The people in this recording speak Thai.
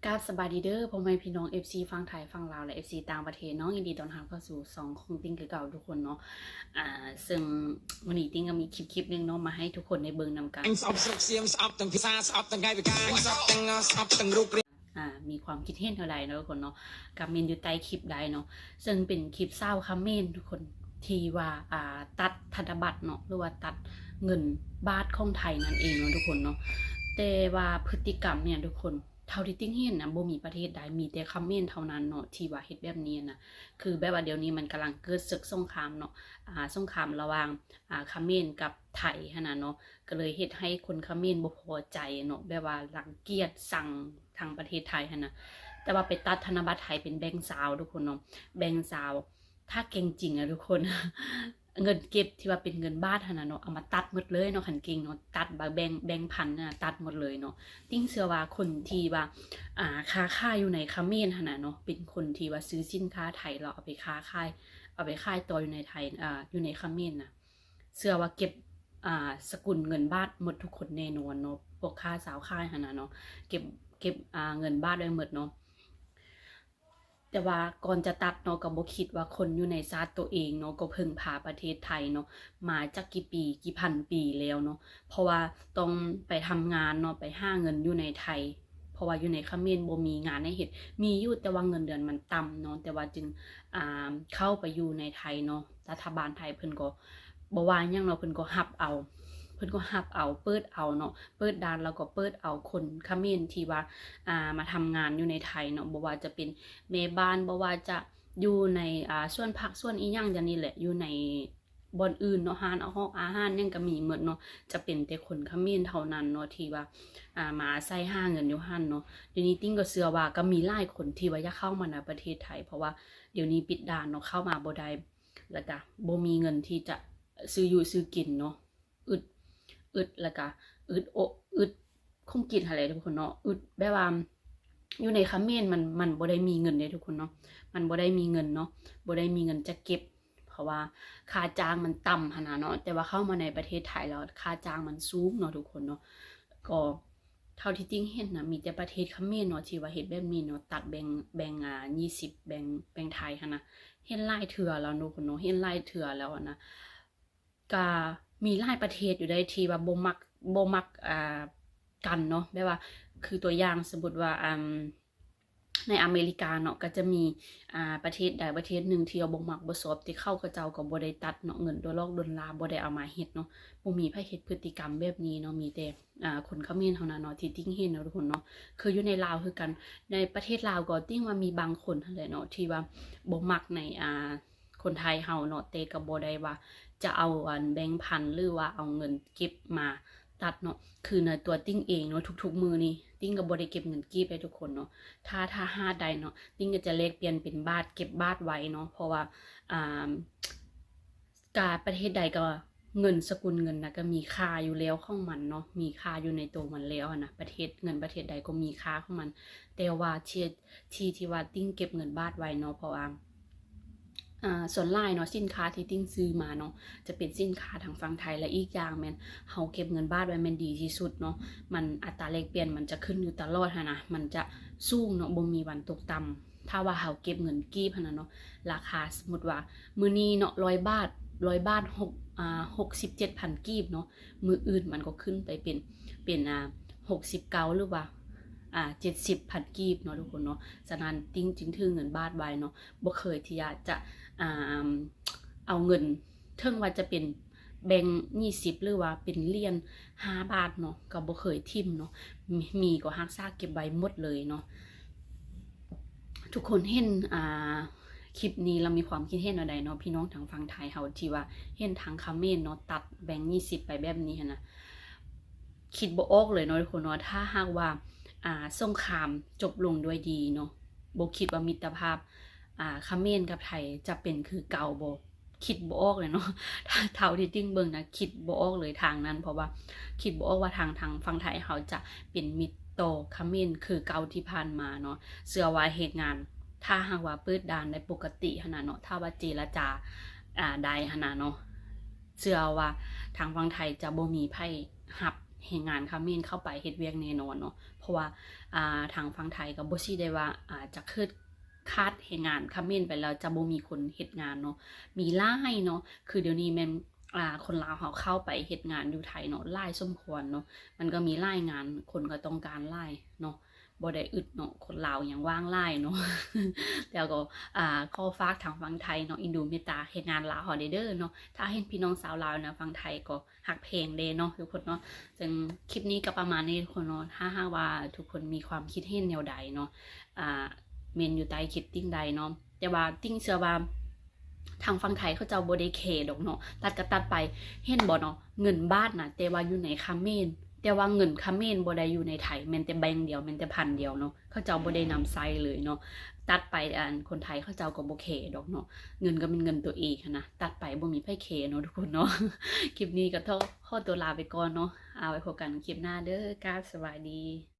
กราบสบายดีเด้อพ่อแม่พี่น้อง FC ฟังไทยฟังลาวและ FC ต่างประเทศเนาะยินดีต้อนรับเข้าสู่2ของติ้งคือเก่าทุกคนเนาะซึ่งวันนี้ติ้งก็มีคลิปนึงเนาะมาให้ทุกคนได้เบิ่งนำกันมีความคิดเห็นเท่าใดเนาะทุกคนเนาะกับเมนอยู่ใต้คลิปใดเนาะซึ่งเป็นคลิปเศร้าคอมเมนต์ทุกคนที่ว่าตัดธนบัตรเนาะหรือว่าตัดเงินบาทของไทยนั่นเองเนาะทุกคนเนาะแต่ว่าพฤติกรรมเนี่ยทุกคนเท่าที่ติ้งเห็นนะบ่มีประเทศใดมีแต่คอมเมนต์เท่านั้นเนาะที่ว่าเฮ็ดแบบนี้นะคือแบบว่าเดี๋ยวนี้มันกำลังเกิดศึกสงครามเนาะสงครามระหว่างคอมเมนต์กับไทยหั่นน่ะเนาะก็เลยเฮ็ดให้คนคอมเมนต์บ่พอใจเนาะแบบว่ารังเกียจสั่งทางประเทศไทยหั่นน่ะแต่ว่าไปตัดธนบัตรไทยเป็นแบงก์ซาวทุกคนเนาะแบงก์ซาวถ้าเก่งจริงอะทุกคน เงินเก็บที่ว่าเป็นเงินบาทหั่นน่ะเนาะเอามาตัดหมดเลยเนาะคันเก่งเนาะตัดแบงค์พันน่ะตัดหมดเลยเนาะติ้งเชื่อว่าคนที่ว่าค้าขายอยู่ในเขมรหั่นน่ะเนาะเป็นคนที่ว่าซื้อสินค้าไทยแล้วเอาไปค้าขายเอาไปขายต่ออยู่ในไทยอยู่ในเขมรน่ะเชื่อว่าเก็บสกุลเงินบาทหมดทุกคนแน่นอนเนาะพวกค้าสาวขายหั่นน่ะเนาะเก็บเงินบาทไว้หมดเนาะแต่ว่าก่อนจะตัดเนาะก็บ่คิดว่าคนอยู่ในชาติตัวเองเนาะก็พึ่งพาประเทศไทยเนาะมาจักกี่ปีกี่พันปีแล้วเนาะเพราะว่าต้องไปทำงานเนาะไปหาเงินอยู่ในไทยเพราะว่าอยู่ในเขมรบ่มีงานให้เฮ็ดมีอยู่แต่ว่าเงินเดือนมันต่ำเนาะแต่ว่าจึงเข้าไปอยู่ในไทยเนาะรัฐบาลไทยเพิ่นก็บ่ว่าหยังเนาะเพิ่นก็รับเอาเปิดเอาเนาะเปิดด่านแล้วก็เปิดเอาคนเขมรที่ว่ามาทำงานอยู่ในไทยเนาะบ่ว่าจะเป็นแม่บ้านบ่ว่าจะอยู่ในส่วนผักส่วนอีหยังอย่างนี้แหละอยู่ในบ่อนอื่นเนาะร้านอาหารยังก็มีหมดเนาะจะเป็นแต่คนเขมรเท่านั้นเนาะที่ว่ามาอาศัยหาเงินอยู่หั่นเนาะเดี๋ยวนี้ติ้งก็เชื่อว่าก็มีหลายคนที่ว่าอยากเข้ามาในประเทศไทยเพราะว่าเดี๋ยวนี้ปิดด่านเนาะเข้ามาบ่ได้แล้วก็บ่มีเงินที่จะซื้ออยู่ซื้อกินเนาะอึดแล้วก็อึดคงกินอะไรทุกคนเนาะอึดแบบว่าอยู่ในเขมรมันบ่ได้มีเงินเด้ทุกคนเนาะมันบ่ได้มีเงินเนาะบ่ได้มีเงินจะเก็บเพราะว่าค่าจ้างมันต่ำขนาดเนาะแต่ว่าเข้ามาในประเทศไทยแล้วค่าจ้างมันสูงเนาะทุกคนเนาะก็เท่าที่ติ้งเห็นนะมีแต่ประเทศเขมรเนาะที่ว่าเฮ็ดแบบนี้เนาะตัดแบ่ง20แบ่งไทยหั่นนะเห็นหลายเทื่อแล้วทุกคนเนาะเห็นหลายเทื่อแล้วนะก็มีหลายประเทศอยู่ได้ที่ว่าบ่มักกันเนาะแบบว่าคือตัวอย่างสมมุติว่าในอเมริกาเนาะก็จะมีประเทศใดประเทศหนึ่งที่เอาบ่มักบ่ชอบที่เข้ากระเจ้าก็บ่ได้ตัดเนาะเงินดอลลาร์ดอลลาร์บ่ได้เอามาเฮ็ดเนาะบ่มีไผเฮ็ดพฤติกรรมแบบนี้เนาะมีแต่คนเขมรเท่านั้นเนาะที่ติ้งเห็นเนาะทุกคนเนาะคืออยู่ในลาวคือกันในประเทศลาวก็ติ้งว่ามีบางคนนั่นแหละเนาะที่ว่าบ่มักในคนไทยเฮาเนาะแต่ก็บ่ได้ว่าจะเอาแบงค์พันหรือว่าเอาเงินเก็บมาตัดเนาะคือในตัวติ้งเองเนาะทุกๆมื้อนี้ติ้งก็บ่ได้เก็บเงินกีบให้ทุกคนเนาะถ้าหาใดเนาะติ้งก็จะแลกเปลี่ยนเป็นบาทเก็บบาทไว้เนาะเพราะว่าการประเทศใดก็เงินสกุลเงินนะก็มีค่าอยู่แล้วของมันเนาะมีค่าอยู่ในตัวมันแล้วนะประเทศเงินประเทศใดก็มีค่าของมันแต่ว่าที่ว่าติ้งเก็บเงินบาทไว้เนาะเพราะว่าส่วนหลายเนาะสินค้าที่ติ้งซื้อมาเนาะจะเป็นสินค้าทางฝั่งไทยและอีกอย่างแม่นเฮาเก็บเงินบาทไว้แม่นดีที่สุดเนาะมันอัตราแลกเปลี่ยนมันจะขึ้นอยู่ตลอดนะมันจะสูงเนาะบ่มีวันตกต่ำถ้าว่าเฮาเก็บเงินกีบนะเนาะราคาสมมุติว่ามื้อนี้เนาะ100 บาท67,000กีบเนาะมื้ออื่นมันก็ขึ้นไปเป็น69หรือว่า70,000กีบเนาะทุกคนเนาะฉะนั้นติ้งจึงถือเงินบาทไว้เนาะบ่เคยที่จะเอาเงินเทิงว่าจะเป็นแบงค์20หรือว่าเป็นเหรียญ5 บาทเนาะก็บ่เคยทิ่มเนาะมีก็รักษาเก็บไว้หมดเลยเนาะทุกคนเห็นคลิปนี้เรามีความคิดเห็นอะไรเนาะพี่น้องทางฝั่งไทยเฮาที่ว่าเห็นทางเขมรเนาะตัดแบงค์20ไปแบบนี้นะคิดบ่ออกเลยเนาะทุกคนเนาะถ้าหากว่าสงครามจบลงด้วยดีเนาะบ่คิดว่ามิตรภาพเขมรกับไทยจะเป็นคือเก่าบ่คิดบ่ออกเลยเนาะถ้าเท่าที่ติ้งเบิ่งนะคิดบ่ออกเลยทางนั้นเพราะว่าคิดบ่ออกว่าทางฝั่งไทยเขาจะเป็นมิตรต่อเขมรคือเก่าที่ผ่านมาเนาะเชื่อว่าเหตุงานถ้าหากว่าเปิดด่านได้ปกติขนาดเนาะถ้าว่าเจรจาได้ขนาดเนาะเชื่อว่าทางฝั่งไทยจะบ่มีไผรับ แรงงานเขมรเข้าไปเฮ็ดเวียกแน่นอนเนาะเพราะว่าทางฝั่งไทยก็บ่สิได้ว่าจะคาดแรงงานเขมรไปแล้วจะบ่มีคนเฮ็ดงานเนาะมีหลายเนาะคือเดี๋ยวนี้แม่นคนลาวเขาเข้าไปเฮ็ดงานอยู่ไทยเนาะหลายสมควรเนาะมันก็มีหลายงานคนก็ต้องการหลายเนาะบ่ได้อึดเนาะคนลาวยังว่างหลายเนาะ แล้วก็ขอฝากทางฝั่งไทยเนาะอินดูเมตตาเฮ็ดงานลาวเฮาเด้อเนาะถ้าเห็นพี่น้องสาวลาวนะฝั่งไทยก็ฮักเพลงเด้เนาะทุกคนเนาะซึ่งคลิปนี้ก็ประมาณนี้ทุกคนเนาะถ้าหากว่าทุกคนมีความคิดเห็นแนวใดเนาะเมนอยู่ใต้คลิปติ้งใดเนาะแต่ว่าติ้งเชื่อว่าทางฝั่งไทยเขาเจ้าบ่ได้เคดอกเนาะตัดก็ตัดไปเห็นบ่เนาะเงินบาทน่ะแต่ว่าอยู่ในเขมรแต่ว่าเงินเขมรบ่ได้อยู่ในไทยแม่นแต่แบงค์เดียวแม่นแต่พันเดียวเนาะเขาเจ้าบ่ได้นำใส่เลยเนาะตัดไปคนไทยเขาเจ้าก็บ่เคดอกเนาะเงินก็เป็นเงินตัวเองนะตัดไปบ่มีไผเคเนาะทุกคนเนาะ คลิปนี้ก็ต้องขอตัวลาไปก่อนเนาะเอาไว้พบกันคลิปหน้าเด้อกราบสวัสดี